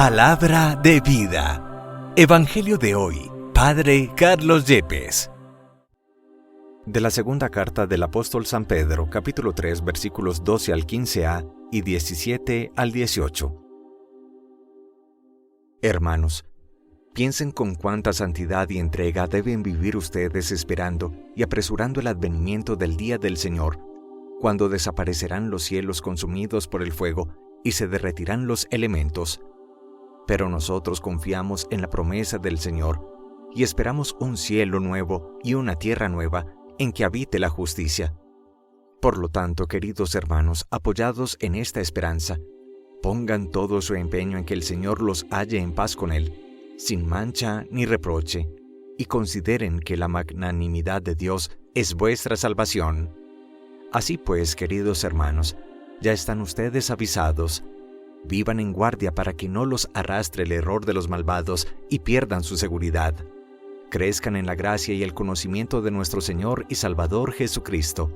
Palabra de vida. Evangelio de hoy. Padre Carlos Yepes. De la segunda carta del apóstol San Pedro, capítulo 3, versículos 12 al 15a y 17 al 18. Hermanos, piensen con cuánta santidad y entrega deben vivir ustedes esperando y apresurando el advenimiento del día del Señor, cuando desaparecerán los cielos consumidos por el fuego y se derretirán los elementos. Pero nosotros confiamos en la promesa del Señor y esperamos un cielo nuevo y una tierra nueva en que habite la justicia. Por lo tanto, queridos hermanos, apoyados en esta esperanza, pongan todo su empeño en que el Señor los halle en paz con Él, sin mancha ni reproche, y consideren que la magnanimidad de Dios es vuestra salvación. Así pues, queridos hermanos, ya están ustedes avisados. Vivan en guardia para que no los arrastre el error de los malvados y pierdan su seguridad. Crezcan en la gracia y el conocimiento de nuestro Señor y Salvador Jesucristo.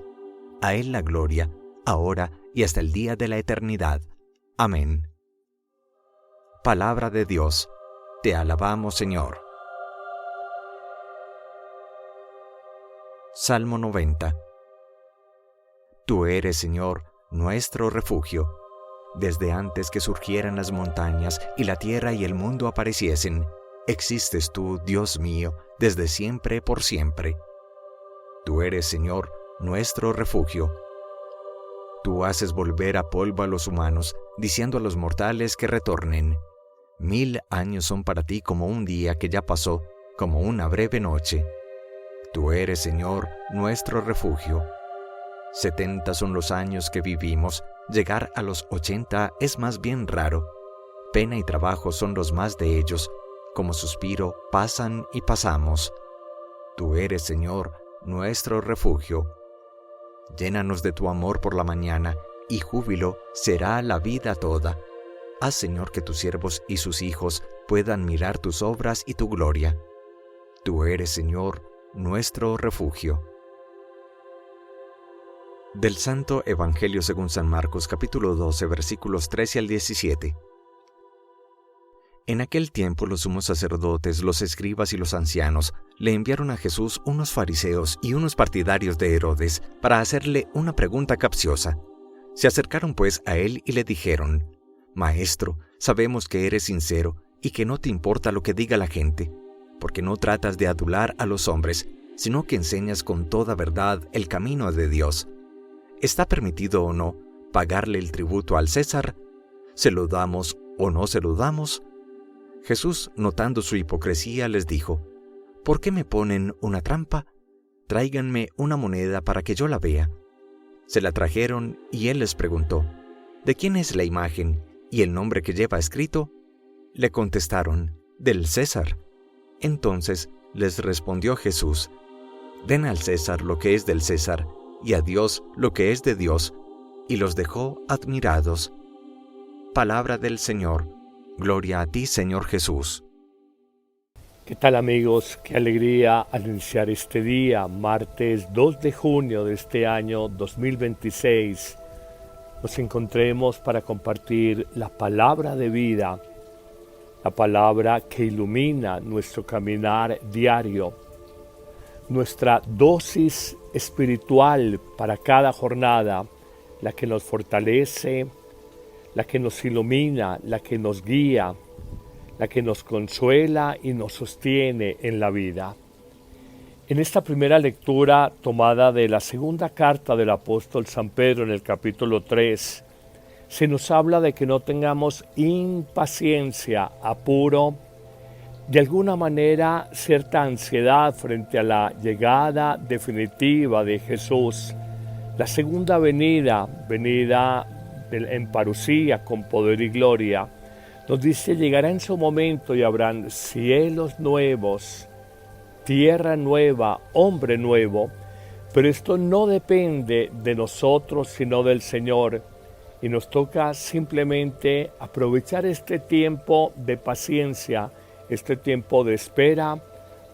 A Él la gloria, ahora y hasta el día de la eternidad. Amén. Palabra de Dios. Te alabamos, Señor. Salmo 90. Tú eres, Señor, nuestro refugio. Desde antes que surgieran las montañas y la tierra y el mundo apareciesen, existes tú, Dios mío, desde siempre por siempre. Tú eres, Señor, nuestro refugio. Tú haces volver a polvo a los humanos, diciendo a los mortales que retornen. 1000 años son para ti como un día que ya pasó, como una breve noche. Tú eres, Señor, nuestro refugio. 70 son los años que vivimos, llegar a los 80 es más bien raro. Pena y trabajo son los más de ellos, como suspiro pasan y pasamos. Tú eres, Señor, nuestro refugio. Llénanos de tu amor por la mañana, y júbilo será la vida toda. Haz, Señor, que tus siervos y sus hijos puedan mirar tus obras y tu gloria. Tú eres, Señor, nuestro refugio. Del Santo Evangelio según San Marcos, capítulo 12, versículos 13 al 17. En aquel tiempo los sumos sacerdotes, los escribas y los ancianos le enviaron a Jesús unos fariseos y unos partidarios de Herodes para hacerle una pregunta capciosa. Se acercaron pues a él y le dijeron: Maestro, sabemos que eres sincero y que no te importa lo que diga la gente, porque no tratas de adular a los hombres, sino que enseñas con toda verdad el camino de Dios. ¿Está permitido o no pagarle el tributo al César? ¿Se lo damos o no se lo damos? Jesús, notando su hipocresía, les dijo: ¿Por qué me ponen una trampa? Tráiganme una moneda para que yo la vea. Se la trajeron y él les preguntó: ¿De quién es la imagen y el nombre que lleva escrito? Le contestaron: del César. Entonces les respondió Jesús: Den al César lo que es del César, y a Dios lo que es de Dios, y los dejó admirados. Palabra del Señor. Gloria a ti, Señor Jesús. ¿Qué tal, amigos? Qué alegría al iniciar este día, martes 2 de junio de este año 2026. Nos encontremos para compartir la palabra de vida, la palabra que ilumina nuestro caminar diario, nuestra dosis espiritual para cada jornada, la que nos fortalece, la que nos ilumina, la que nos guía, la que nos consuela y nos sostiene en la vida. En esta primera lectura tomada de la segunda carta del apóstol San Pedro en el capítulo 3, se nos habla de que no tengamos impaciencia, apuro, de alguna manera cierta ansiedad frente a la llegada definitiva de Jesús, la segunda venida en parucía con poder y gloria. Nos dice: llegará en su momento y habrán cielos nuevos, tierra nueva, hombre nuevo, pero esto no depende de nosotros sino del Señor, y nos toca simplemente aprovechar este tiempo de paciencia, este tiempo de espera,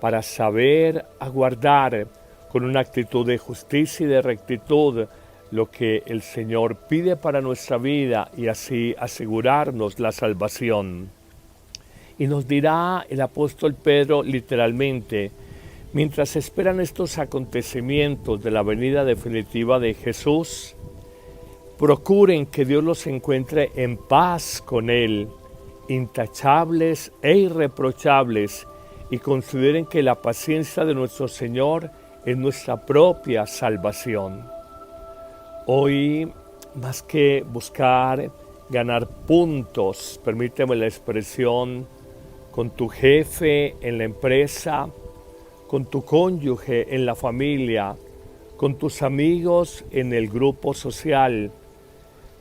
para saber aguardar con una actitud de justicia y de rectitud lo que el Señor pide para nuestra vida y así asegurarnos la salvación. Y nos dirá el apóstol Pedro literalmente: mientras esperan estos acontecimientos de la venida definitiva de Jesús, procuren que Dios los encuentre en paz con Él, intachables e irreprochables, y consideren que la paciencia de nuestro Señor es nuestra propia salvación. Hoy, más que buscar ganar puntos, permíteme la expresión, con tu jefe en la empresa, con tu cónyuge en la familia, con tus amigos en el grupo social,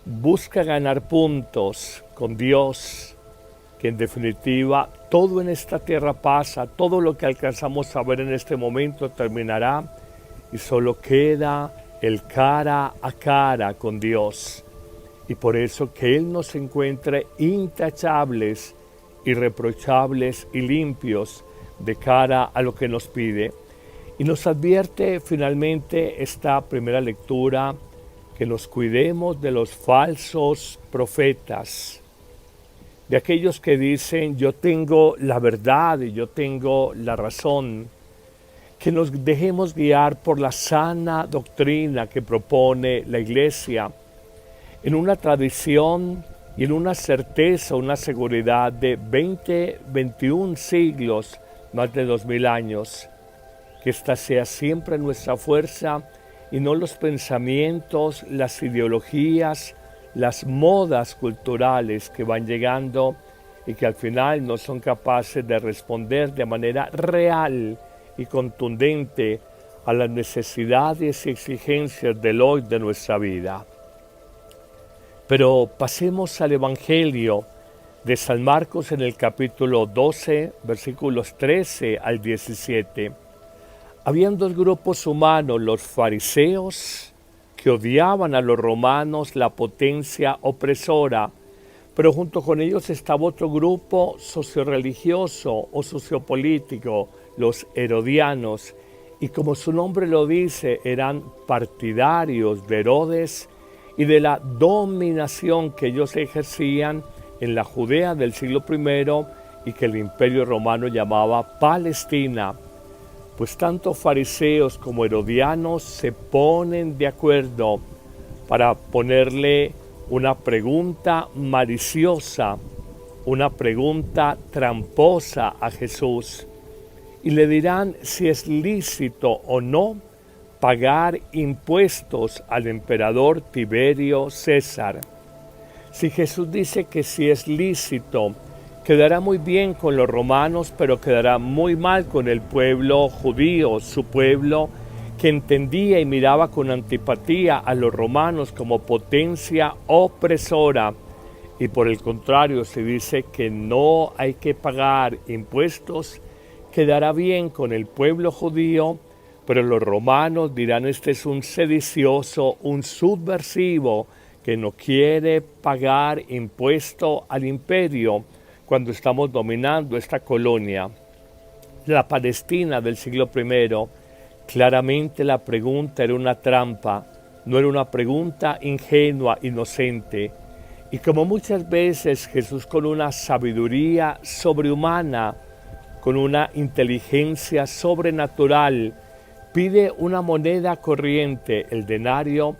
busca ganar puntos con Dios, que en definitiva todo en esta tierra pasa, todo lo que alcanzamos a ver en este momento terminará y solo queda el cara a cara con Dios. Y por eso que Él nos encuentre intachables, irreprochables y limpios de cara a lo que nos pide. Y nos advierte finalmente esta primera lectura que nos cuidemos de los falsos profetas, de aquellos que dicen yo tengo la verdad y yo tengo la razón, que nos dejemos guiar por la sana doctrina que propone la Iglesia, en una tradición y en una certeza, una seguridad de 21 siglos, más de 2000 años, que esta sea siempre nuestra fuerza y no los pensamientos, las ideologías, las modas culturales que van llegando y que al final no son capaces de responder de manera real y contundente a las necesidades y exigencias del hoy de nuestra vida. Pero pasemos al Evangelio de San Marcos en el capítulo 12, versículos 13 al 17. Habían dos grupos humanos, los fariseos, que odiaban a los romanos, la potencia opresora, pero junto con ellos estaba otro grupo socioreligioso o sociopolítico, los herodianos, y como su nombre lo dice, eran partidarios de Herodes y de la dominación que ellos ejercían en la Judea del siglo I y que el Imperio Romano llamaba Palestina. Pues tanto fariseos como herodianos se ponen de acuerdo para ponerle una pregunta maliciosa, una pregunta tramposa a Jesús, y le dirán si es lícito o no pagar impuestos al emperador Tiberio César. Si Jesús dice que sí es lícito, quedará muy bien con los romanos, pero quedará muy mal con el pueblo judío, su pueblo que entendía y miraba con antipatía a los romanos como potencia opresora. Y por el contrario, si dice que no hay que pagar impuestos, quedará bien con el pueblo judío, pero los romanos dirán: este es un sedicioso, un subversivo que no quiere pagar impuesto al imperio cuando estamos dominando esta colonia. La Palestina del siglo I, claramente la pregunta era una trampa, no era una pregunta ingenua, inocente. Y como muchas veces Jesús, con una sabiduría sobrehumana, con una inteligencia sobrenatural, pide una moneda corriente, el denario,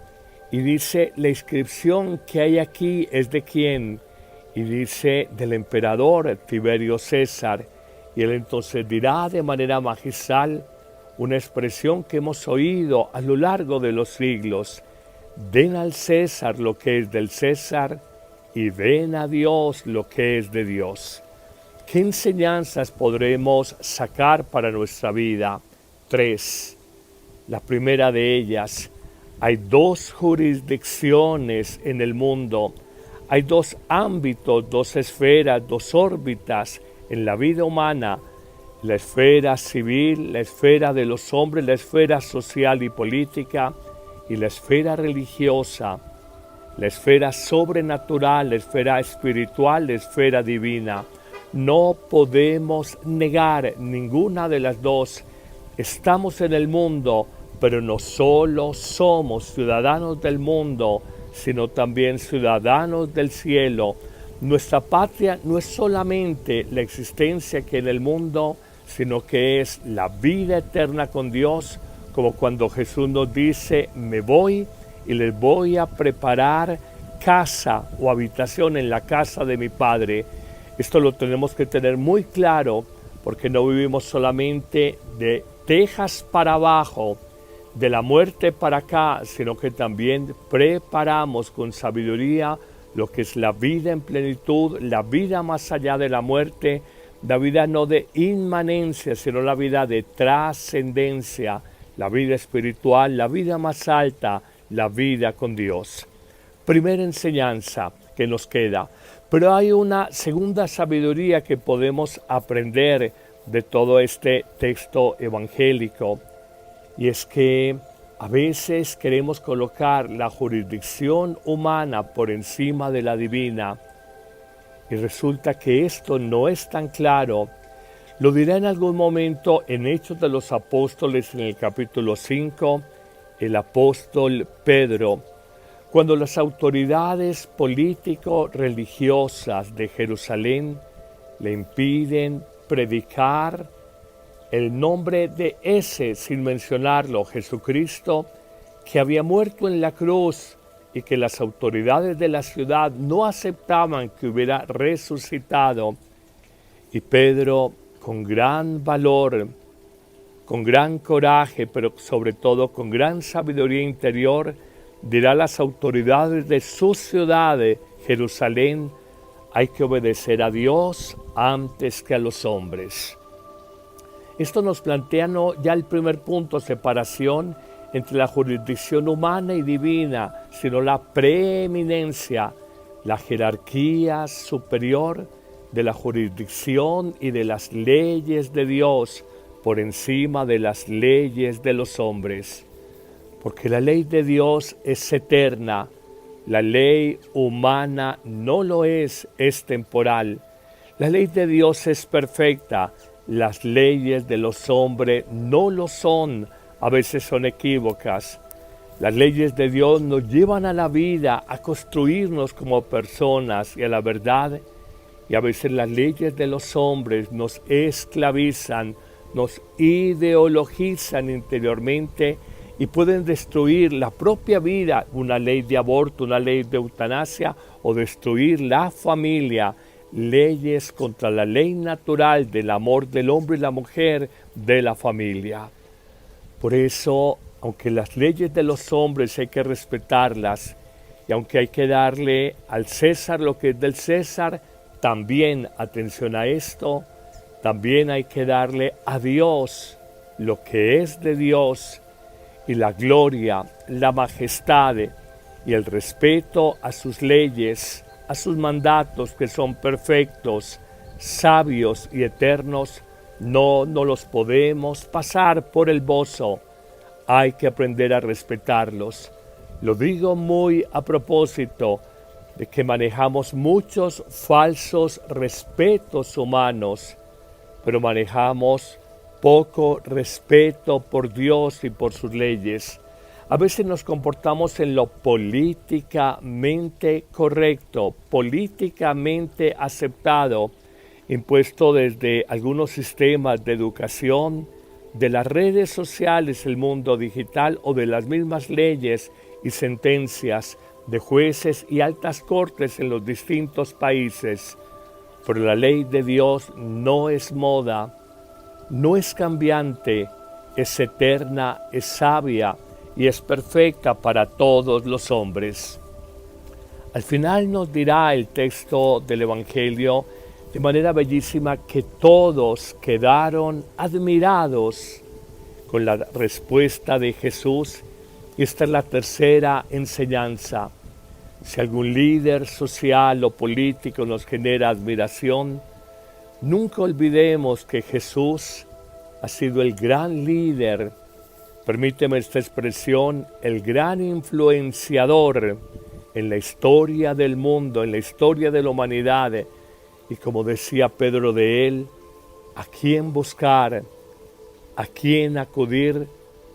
y dice: la inscripción que hay aquí es de quién, y dice: del emperador Tiberio César. Y él entonces dirá de manera magistral una expresión que hemos oído a lo largo de los siglos: den al César lo que es del César y den a Dios lo que es de Dios. ¿Qué enseñanzas podremos sacar para nuestra vida? 3. La primera de ellas: hay dos jurisdicciones en el mundo, hay dos ámbitos, dos esferas, dos órbitas en la vida humana: la esfera civil, la esfera de los hombres, la esfera social y política, y la esfera religiosa, la esfera sobrenatural, la esfera espiritual, la esfera divina. No podemos negar ninguna de las dos. Estamos en el mundo, pero no solo somos ciudadanos del mundo, sino también ciudadanos del cielo. Nuestra patria no es solamente la existencia que en el mundo, sino que es la vida eterna con Dios, como cuando Jesús nos dice, me voy y les voy a preparar casa o habitación en la casa de mi Padre. Esto lo tenemos que tener muy claro, porque no vivimos solamente de Texas para abajo, de la muerte para acá, sino que también preparamos con sabiduría lo que es la vida en plenitud, la vida más allá de la muerte, la vida no de inmanencia, sino la vida de trascendencia, la vida espiritual, la vida más alta, la vida con Dios. Primera enseñanza que nos queda, pero hay una segunda sabiduría que podemos aprender de todo este texto evangélico, y es que a veces queremos colocar la jurisdicción humana por encima de la divina, y resulta que esto no es tan claro. Lo dirá en algún momento en Hechos de los Apóstoles, en el capítulo 5, el apóstol Pedro, cuando las autoridades político-religiosas de Jerusalén le impiden predicar el nombre de ese, sin mencionarlo, Jesucristo, que había muerto en la cruz y que las autoridades de la ciudad no aceptaban que hubiera resucitado. Y Pedro, con gran valor, con gran coraje, pero sobre todo con gran sabiduría interior, dirá a las autoridades de su ciudad, Jerusalén, hay que obedecer a Dios antes que a los hombres. Esto nos plantea ya el primer punto, separación entre la jurisdicción humana y divina, sino la preeminencia, la jerarquía superior de la jurisdicción y de las leyes de Dios por encima de las leyes de los hombres. Porque la ley de Dios es eterna, la ley humana no lo es temporal. La ley de Dios es perfecta, las leyes de los hombres no lo son, a veces son equívocas. Las leyes de Dios nos llevan a la vida, a construirnos como personas y a la verdad, y a veces las leyes de los hombres nos esclavizan, nos ideologizan interiormente y pueden destruir la propia vida, una ley de aborto, una ley de eutanasia, o destruir la familia, leyes contra la ley natural del amor del hombre y la mujer, de la familia. Por eso, aunque las leyes de los hombres hay que respetarlas, y aunque hay que darle al César lo que es del César, también, atención a esto, también hay que darle a Dios lo que es de Dios, y la gloria, la majestad y el respeto a sus leyes, a sus mandatos que son perfectos, sabios y eternos, no los podemos pasar por el bozo. Hay que aprender a respetarlos. Lo digo muy a propósito de que manejamos muchos falsos respetos humanos, pero manejamos poco respeto por Dios y por sus leyes. A veces nos comportamos en lo políticamente correcto, políticamente aceptado, impuesto desde algunos sistemas de educación, de las redes sociales, el mundo digital o de las mismas leyes y sentencias de jueces y altas cortes en los distintos países. Pero la ley de Dios no es moda, no es cambiante, es eterna, es sabia y es perfecta para todos los hombres. Al final nos dirá el texto del Evangelio de manera bellísima que todos quedaron admirados con la respuesta de Jesús. Y esta es la tercera enseñanza. Si algún líder social o político nos genera admiración, nunca olvidemos que Jesús ha sido el gran líder, permíteme esta expresión, el gran influenciador en la historia del mundo, en la historia de la humanidad. Y como decía Pedro de él, ¿a quién buscar? ¿A quién acudir?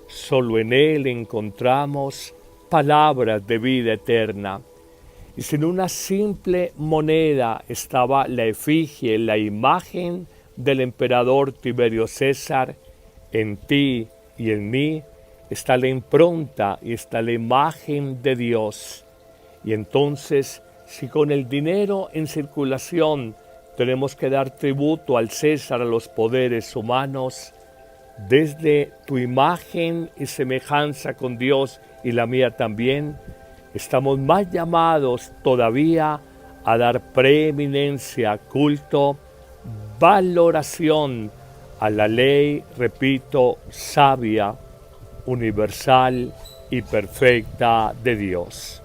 Solo en él encontramos palabras de vida eterna. y si en una simple moneda estaba la efigie, la imagen del emperador Tiberio César, en ti y en mí está la impronta y está la imagen de Dios. Y entonces, si con el dinero en circulación tenemos que dar tributo al César, a los poderes humanos, desde tu imagen y semejanza con Dios y la mía también, estamos más llamados todavía a dar preeminencia, culto, valoración a la ley, repito, sabia, universal y perfecta de Dios.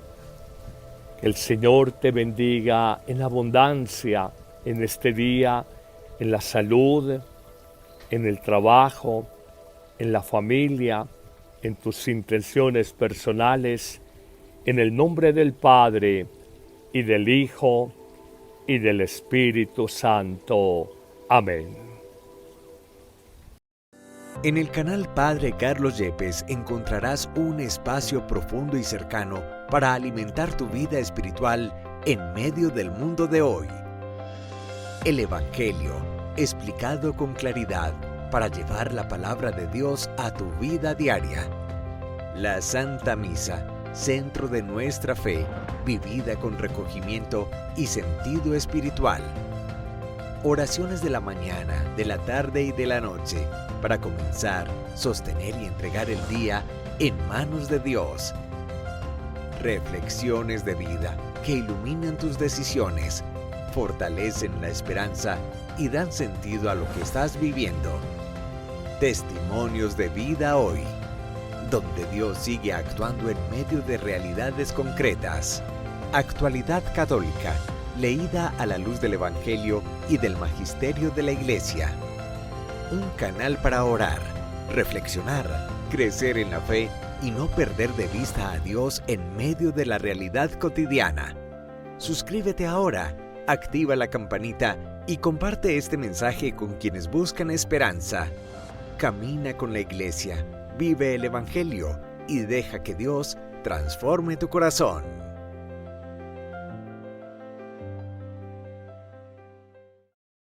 Que el Señor te bendiga en abundancia en este día, en la salud, en el trabajo, en la familia, en tus intenciones personales, en el nombre del Padre, y del Hijo, y del Espíritu Santo. Amén. En el canal Padre Carlos Yepes encontrarás un espacio profundo y cercano para alimentar tu vida espiritual en medio del mundo de hoy. El Evangelio, explicado con claridad para llevar la palabra de Dios a tu vida diaria. La Santa Misa, centro de nuestra fe, vivida con recogimiento y sentido espiritual. Oraciones de la mañana, de la tarde y de la noche, para comenzar, sostener y entregar el día en manos de Dios. Reflexiones de vida que iluminan tus decisiones, fortalecen la esperanza y dan sentido a lo que estás viviendo. Testimonios de vida hoy, donde Dios sigue actuando en medio de realidades concretas. Actualidad católica, leída a la luz del Evangelio y del Magisterio de la Iglesia. Un canal para orar, reflexionar, crecer en la fe y no perder de vista a Dios en medio de la realidad cotidiana. Suscríbete ahora, activa la campanita y comparte este mensaje con quienes buscan esperanza. Camina con la Iglesia, vive el Evangelio y deja que Dios transforme tu corazón.